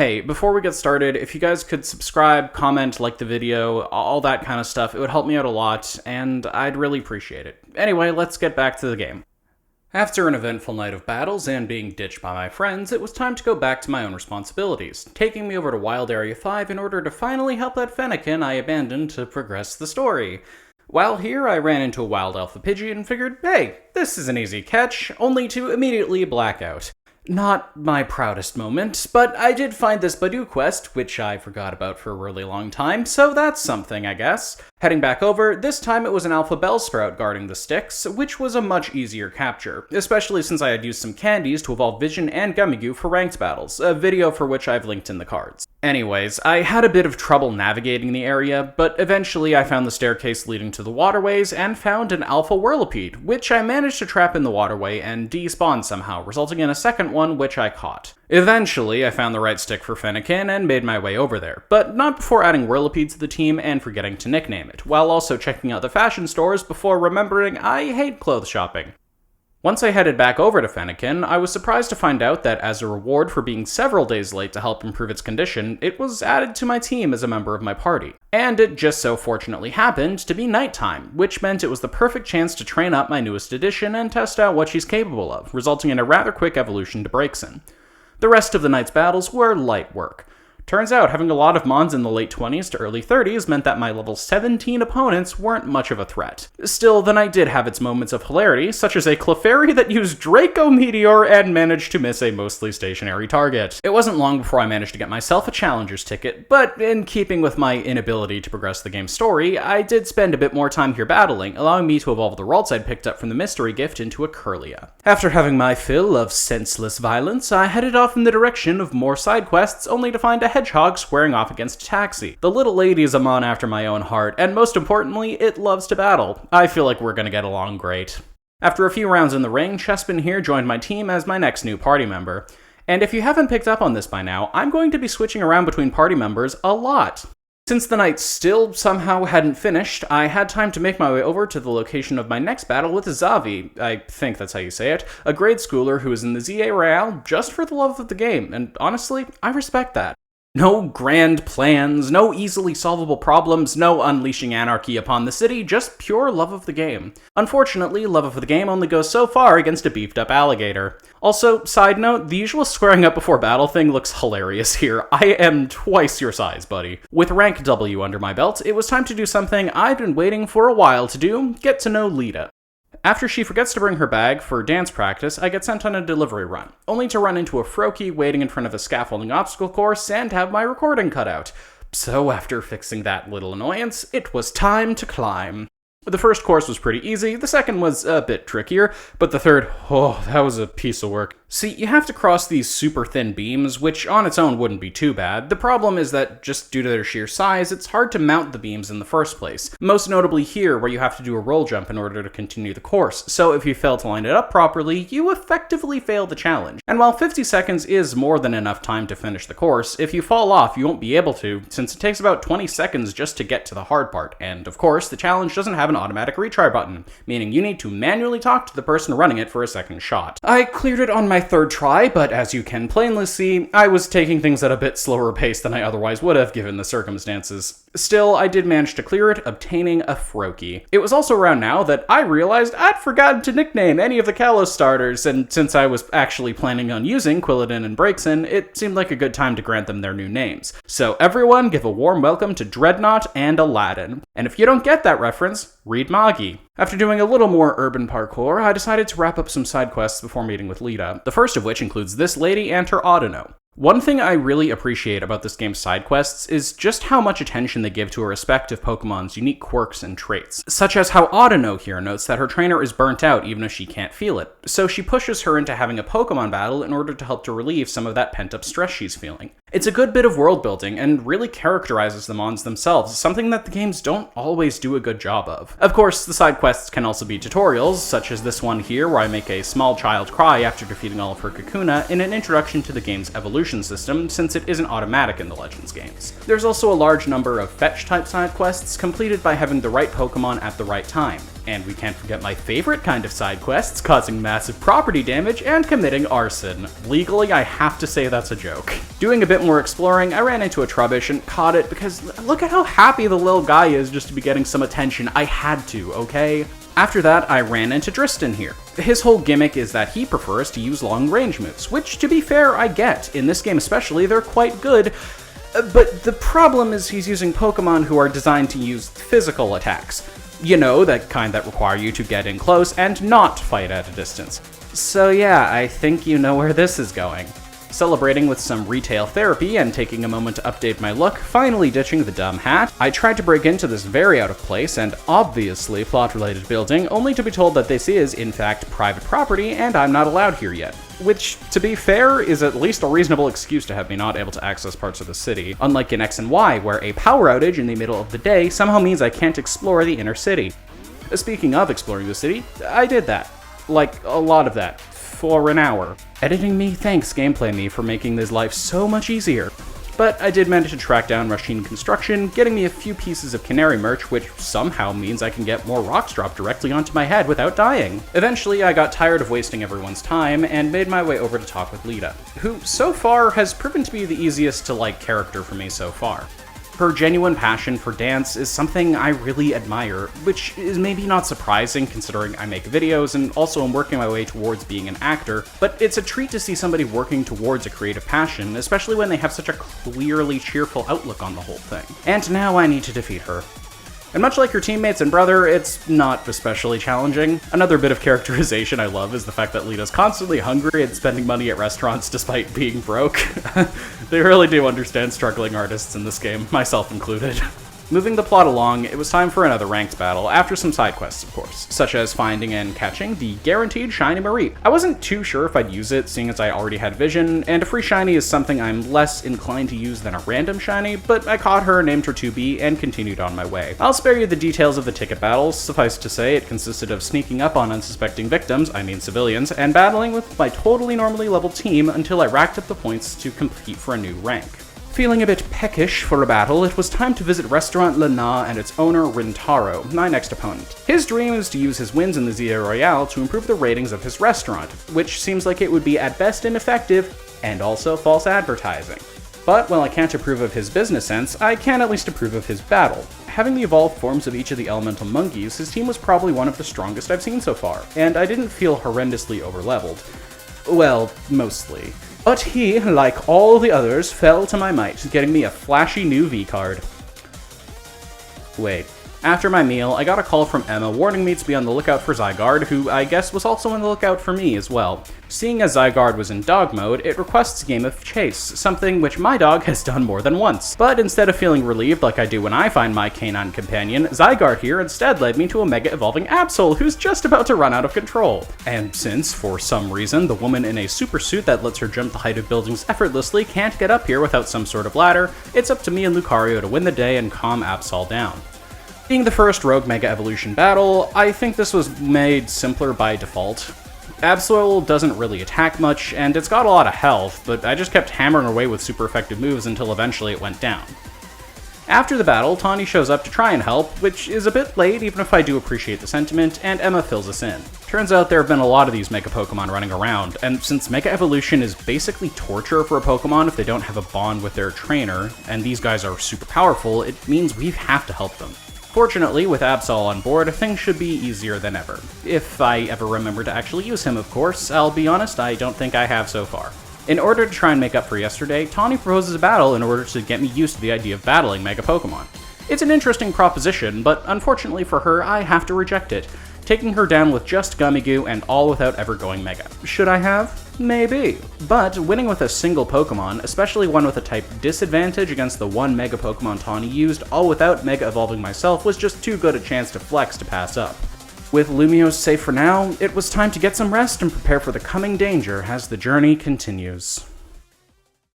Hey, before we get started, if you guys could subscribe, comment, like the video, all that kind of stuff, it would help me out a lot, and I'd really appreciate it. Anyway, let's get back to the game. After an eventful night of battles and being ditched by my friends, it was time to go back to my own responsibilities, taking me over to Wild Area 5 in order to finally help that Fennekin I abandoned to progress the story. While here, I ran into a wild alpha Pidgey and figured, hey, this is an easy catch, only to immediately black out. Not my proudest moment, but I did find this Badoo quest, which I forgot about for a really long time, so that's something, I guess. Heading back over, this time it was an Alpha Bellsprout guarding the sticks, which was a much easier capture, especially since I had used some candies to evolve Vision and Gummigoo for ranked battles, a video for which I've linked in the cards. Anyways, I had a bit of trouble navigating the area, but eventually I found the staircase leading to the waterways and found an Alpha Whirlipede, which I managed to trap in the waterway and despawn somehow, resulting in a second one which I caught. Eventually, I found the right stick for Fennekin and made my way over there, but not before adding Whirlipede to the team and forgetting to nickname it, while also checking out the fashion stores before remembering I hate clothes shopping. Once I headed back over to Fennekin, I was surprised to find out that as a reward for being several days late to help improve its condition, it was added to my team as a member of my party. And it just so fortunately happened to be nighttime, which meant it was the perfect chance to train up my newest addition and test out what she's capable of, resulting in a rather quick evolution to Braixen. The rest of the night's battles were light work. Turns out, having a lot of mons in the late 20s to early 30s meant that my level 17 opponents weren't much of a threat. Still, the night did have its moments of hilarity, such as a Clefairy that used Draco Meteor and managed to miss a mostly stationary target. It wasn't long before I managed to get myself a Challenger's ticket, but in keeping with my inability to progress the game's story, I did spend a bit more time here battling, allowing me to evolve the Ralts I'd picked up from the mystery gift into a Curlia. After having my fill of senseless violence, I headed off in the direction of more side quests, only to find a hedgehog squaring off against a taxi. The little lady is a mon after my own heart, and most importantly, it loves to battle. I feel like we're gonna get along great. After a few rounds in the ring, Chespin here joined my team as my next new party member. And if you haven't picked up on this by now, I'm going to be switching around between party members a lot. Since the night still somehow hadn't finished, I had time to make my way over to the location of my next battle with Zavi, I think that's how you say it, a grade schooler who is in the ZA Royale just for the love of the game, and honestly, I respect that. No grand plans, no easily solvable problems, no unleashing anarchy upon the city, just pure love of the game. Unfortunately, love of the game only goes so far against a beefed up alligator. Also, side note, the usual squaring up before battle thing looks hilarious here. I am twice your size, buddy. With rank W under my belt, it was time to do something I'd been waiting for a while to do, get to know Lita. After she forgets to bring her bag for dance practice, I get sent on a delivery run, only to run into a Froakie waiting in front of a scaffolding obstacle course and have my recording cut out. So after fixing that little annoyance, it was time to climb. The first course was pretty easy, the second was a bit trickier, but the third, oh, that was a piece of work. See, you have to cross these super thin beams, which on its own wouldn't be too bad. The problem is that, just due to their sheer size, it's hard to mount the beams in the first place. Most notably here, where you have to do a roll jump in order to continue the course, so if you fail to line it up properly, you effectively fail the challenge. And while 50 seconds is more than enough time to finish the course, if you fall off, you won't be able to, since it takes about 20 seconds just to get to the hard part. And of course, the challenge doesn't have an automatic retry button, meaning you need to manually talk to the person running it for a second shot. I cleared it on my third try, but as you can plainly see, I was taking things at a bit slower pace than I otherwise would have given the circumstances. Still, I did manage to clear it, obtaining a Froakie. It was also around now that I realized I'd forgotten to nickname any of the Kalos starters, and since I was actually planning on using Quilladin and Braixen, it seemed like a good time to grant them their new names. So everyone give a warm welcome to Dreadnought and Aladdin. And if you don't get that reference, read Magi. After doing a little more urban parkour, I decided to wrap up some side quests before meeting with Lita, the first of which includes this lady and her Audino. One thing I really appreciate about this game's side quests is just how much attention they give to a respective Pokemon's unique quirks and traits, such as how Audino here notes that her trainer is burnt out even if she can't feel it, so she pushes her into having a Pokemon battle in order to help to relieve some of that pent-up stress she's feeling. It's a good bit of world building and really characterizes the Mons themselves, something that the games don't always do a good job of. Of course, the side quests can also be tutorials, such as this one here where I make a small child cry after defeating all of her Kakuna in an introduction to the game's evolution system, since it isn't automatic in the Legends games. There's also a large number of fetch-type side quests completed by having the right Pokemon at the right time. And we can't forget my favorite kind of side quests, causing massive property damage and committing arson. Legally, I have to say that's a joke. Doing a bit more exploring, I ran into a Trubbish and caught it because look at how happy the little guy is just to be getting some attention. I had to, okay? After that, I ran into Dristan here. His whole gimmick is that he prefers to use long-range moves, which, to be fair, I get. In this game especially, they're quite good. But the problem is he's using Pokemon who are designed to use physical attacks. You know, that kind that require you to get in close and not fight at a distance. So yeah, I think you know where this is going. Celebrating with some retail therapy and taking a moment to update my look, finally ditching the dumb hat, I tried to break into this very out of place and obviously plot-related building, only to be told that this is, in fact, private property and I'm not allowed here yet. Which, to be fair, is at least a reasonable excuse to have me not able to access parts of the city, unlike in X and Y, where a power outage in the middle of the day somehow means I can't explore the inner city. Speaking of exploring the city, I did that. Like, a lot of that. For an hour. Editing me thanks gameplay me for making this life so much easier. But I did manage to track down Rasheen Construction, getting me a few pieces of Canary merch, which somehow means I can get more rocks dropped directly onto my head without dying. Eventually, I got tired of wasting everyone's time and made my way over to talk with Lita, who so far has proven to be the easiest to like character for me so far. Her genuine passion for dance is something I really admire, which is maybe not surprising considering I make videos and also am working my way towards being an actor, but it's a treat to see somebody working towards a creative passion, especially when they have such a clearly cheerful outlook on the whole thing. And now I need to defeat her. And much like her teammates and brother, it's not especially challenging. Another bit of characterization I love is the fact that Lita's constantly hungry and spending money at restaurants despite being broke. They really do understand struggling artists in this game, myself included. Moving the plot along, it was time for another ranked battle, after some side quests, of course, such as finding and catching the guaranteed Shiny Mareep. I wasn't too sure if I'd use it, seeing as I already had Vision, and a free Shiny is something I'm less inclined to use than a random Shiny, but I caught her, named her 2B, and continued on my way. I'll spare you the details of the ticket battles, suffice to say it consisted of sneaking up on unsuspecting victims, I mean civilians, and battling with my totally normally leveled team until I racked up the points to compete for a new rank. Feeling a bit peckish for a battle, it was time to visit Restaurant Lana and its owner, Rintaro, my next opponent. His dream is to use his wins in the ZA Royale to improve the ratings of his restaurant, which seems like it would be at best ineffective, and also false advertising. But while I can't approve of his business sense, I can at least approve of his battle. Having the evolved forms of each of the elemental monkeys, his team was probably one of the strongest I've seen so far, and I didn't feel horrendously overleveled. Well, mostly. But he, like all the others, fell to my might, getting me a flashy new V-card. Wait. After my meal, I got a call from Emma warning me to be on the lookout for Zygarde, who I guess was also on the lookout for me as well. Seeing as Zygarde was in dog mode, it requests a game of chase, something which my dog has done more than once. But instead of feeling relieved like I do when I find my canine companion, Zygarde here instead led me to a Mega Evolving Absol who's just about to run out of control. And since, for some reason, the woman in a super suit that lets her jump the height of buildings effortlessly can't get up here without some sort of ladder, it's up to me and Lucario to win the day and calm Absol down. Being the first Rogue Mega Evolution battle, I think this was made simpler by default. Absol doesn't really attack much, and it's got a lot of health, but I just kept hammering away with super effective moves until eventually it went down. After the battle, Tawny shows up to try and help, which is a bit late even if I do appreciate the sentiment, and Emma fills us in. Turns out there have been a lot of these Mega Pokemon running around, and since Mega Evolution is basically torture for a Pokemon if they don't have a bond with their trainer, and these guys are super powerful, it means we have to help them. Fortunately, with Absol on board, things should be easier than ever. If I ever remember to actually use him, of course. I'll be honest, I don't think I have so far. In order to try and make up for yesterday, Tawny proposes a battle in order to get me used to the idea of battling Mega Pokemon. It's an interesting proposition, but unfortunately for her, I have to reject it, taking her down with just Gummigoo and all without ever going Mega. Should I have? Maybe. But winning with a single Pokemon, especially one with a type disadvantage against the one Mega Pokemon Tawny used, all without Mega Evolving myself, was just too good a chance to flex to pass up. With Lumiose safe for now, it was time to get some rest and prepare for the coming danger as the journey continues.